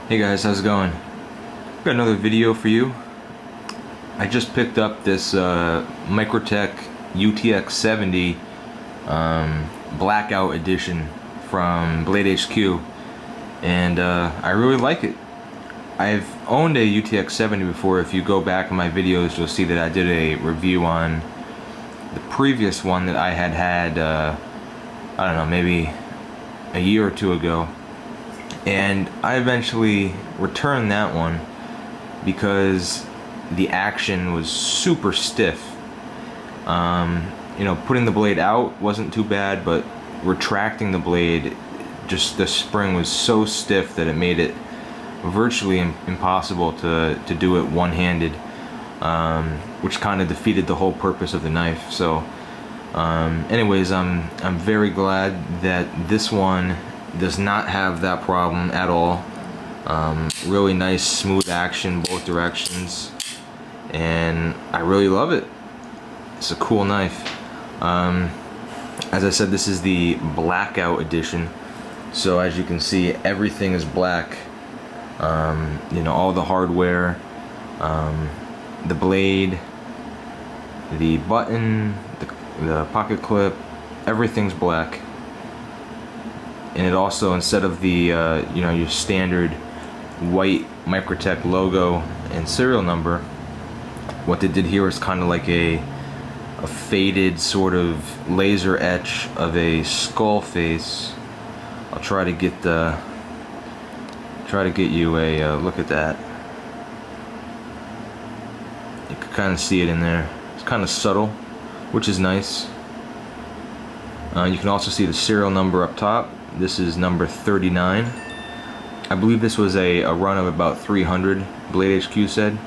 Hey guys, how's it going? Got another video for you. I just picked up this Microtech UTX-70 Blackout edition from Blade HQ, and I really like it. I've owned a UTX-70 before. If you go back in my videos, you'll see that I did a review on the previous one that I had I don't know, maybe a year or two ago. And I eventually returned that one because the action was super stiff. You know, putting the blade out wasn't too bad, but retracting the blade, just the spring was so stiff that it made it virtually impossible to do it one-handed, which kind of defeated the whole purpose of the knife. So anyways, I'm very glad that this one does not have that problem at all. Really nice smooth action both directions, and I really love it. It's a cool knife. As I said, this is the Blackout edition, so as you can see, everything is black. You know, all the hardware, the blade, the button, the pocket clip, everything's black. And it also, instead of the you know, your standard white Microtech logo and serial number, what they did here is kind of like a faded sort of laser etch of a skull face. I'll try to get you a look at that. You can kind of see it in there. It's kind of subtle, which is nice. You can also see the serial number up top. This is number 39. I believe this was a run of about 300, Blade HQ said.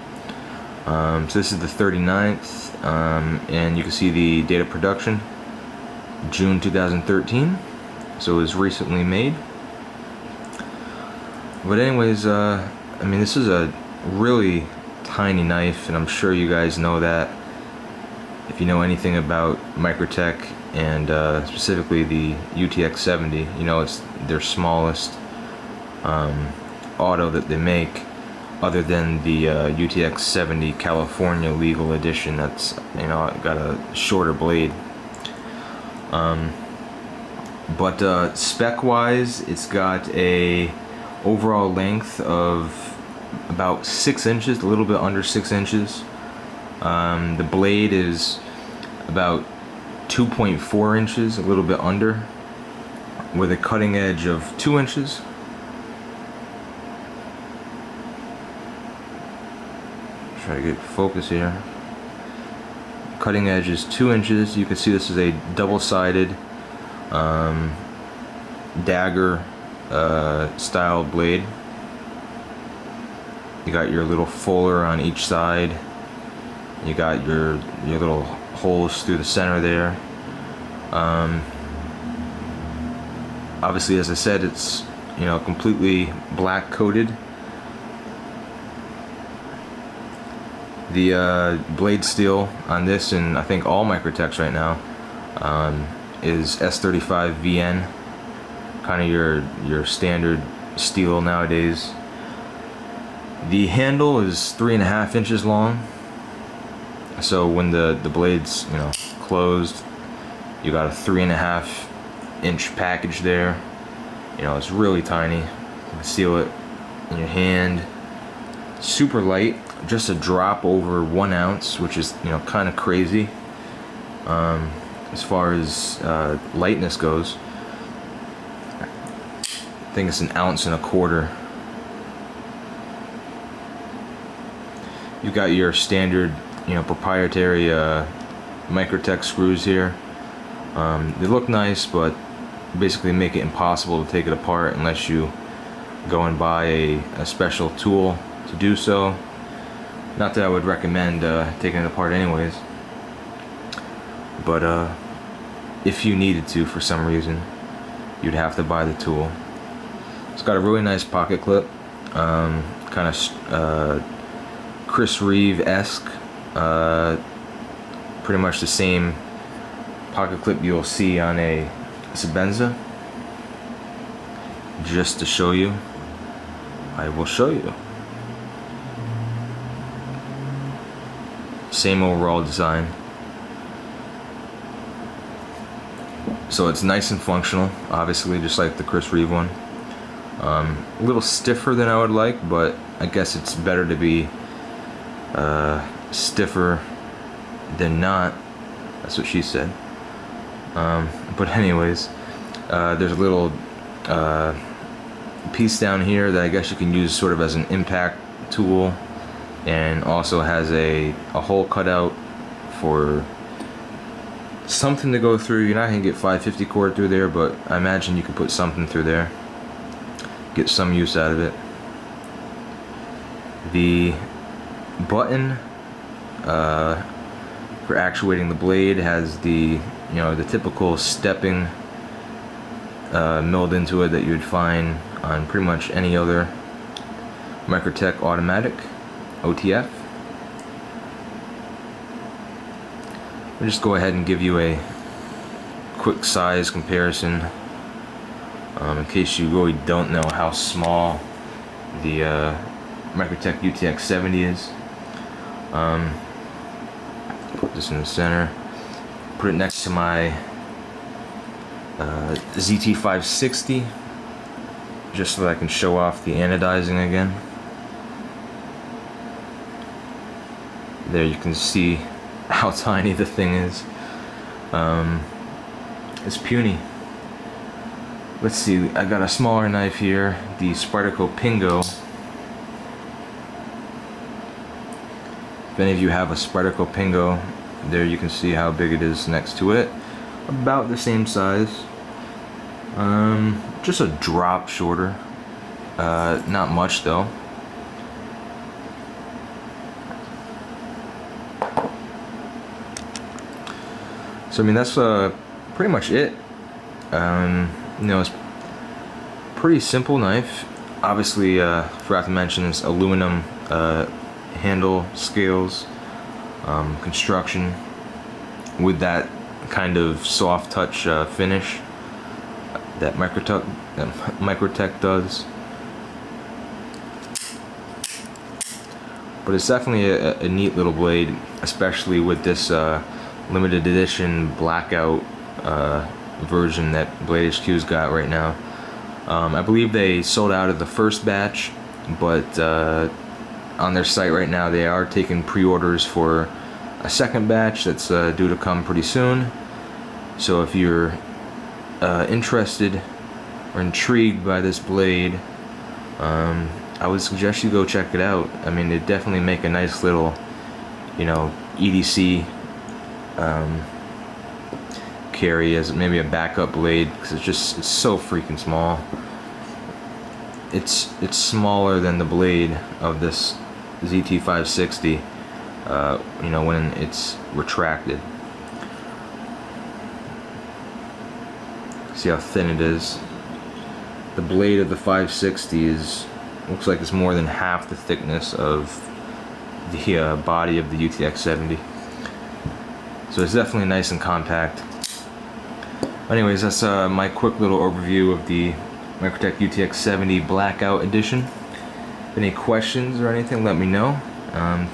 So this is the 39th, and you can see the date of production, June 2013. So it was recently made. But anyways, I mean, this is a really tiny knife, and I'm sure you guys know that. If you know anything about Microtech, and specifically the UTX-70, you know, it's their smallest auto that they make, other than the UTX-70 California legal edition. That's, you know, got a shorter blade. But spec wise, it's got a overall length of about 6 inches, a little bit under 6 inches. The blade is about 2.4 inches, a little bit under, with a cutting edge of 2 inches. Try to get focus here. Cutting edge is 2 inches. You can see this is a double-sided dagger style blade. You got your little fuller on each side. You got your little holes through the center there. Obviously, as I said, it's, you know, completely black coated. The blade steel on this, and I think all Microtechs right now, is S35 VN, kind of your standard steel nowadays. The handle is 3.5 inches long. So when the blade's, you know, closed, you got a 3.5 inch package there. You know, it's really tiny. You can feel it in your hand. Super light, just a drop over 1 ounce, which is, you know, kind of crazy as far as lightness goes. I think it's 1.25 ounces. You got your standard, you know, proprietary Microtech screws here. They look nice, but basically make it impossible to take it apart unless you go and buy a special tool to do so. Not that I would recommend taking it apart anyways, but if you needed to for some reason, you'd have to buy the tool. It's got a really nice pocket clip, kind of Chris Reeve-esque. Pretty much the same pocket clip you'll see on a Sebenza. Just to show you I will show you. Same overall design. So it's nice and functional, obviously, just like the Chris Reeve one. A little stiffer than I would like, but I guess it's better to be stiffer than not. That's what she said. But anyways, there's a little piece down here that I guess you can use sort of as an impact tool, and also has a hole cut out for something to go through. You're not gonna get 550 cord through there, but I imagine you could put something through there, get some use out of it. The button for actuating the blade has the the typical stepping milled into it that you would find on pretty much any other Microtech automatic OTF. I'll just go ahead and give you a quick size comparison in case you really don't know how small the Microtech UTX-70 is. Put this in the center, put it next to my ZT-560 just so that I can show off the anodizing again. There you can see how tiny the thing is. It's puny. Let's see, I got a smaller knife here, the Spyderco Pingo. If any of you have a Spyderco Pingo, there you can see how big it is next to it. About the same size. Just a drop shorter. Not much though. So I mean, that's pretty much it. It's pretty simple knife. Obviously, forgot to mention this aluminum handle scales construction with that kind of soft touch finish that Microtech does. But it's definitely a neat little blade, especially with this limited edition Blackout version that Blade HQ's got right now. I believe they sold out of the first batch, but on their site right now they are taking pre-orders for a second batch that's due to come pretty soon. So if you're interested or intrigued by this blade, I would suggest you go check it out. I mean, it definitely make a nice little, EDC carry as maybe a backup blade, because it's so freaking small. It's smaller than the blade of this ZT-560 when it's retracted. See how thin it is. The blade of the 560 looks like it's more than half the thickness of the body of the UTX-70. So it's definitely nice and compact. Anyways, that's my quick little overview of the Microtech UTX-70 Blackout Edition. If any questions or anything, let me know.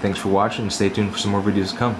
Thanks for watching, and stay tuned for some more videos to come.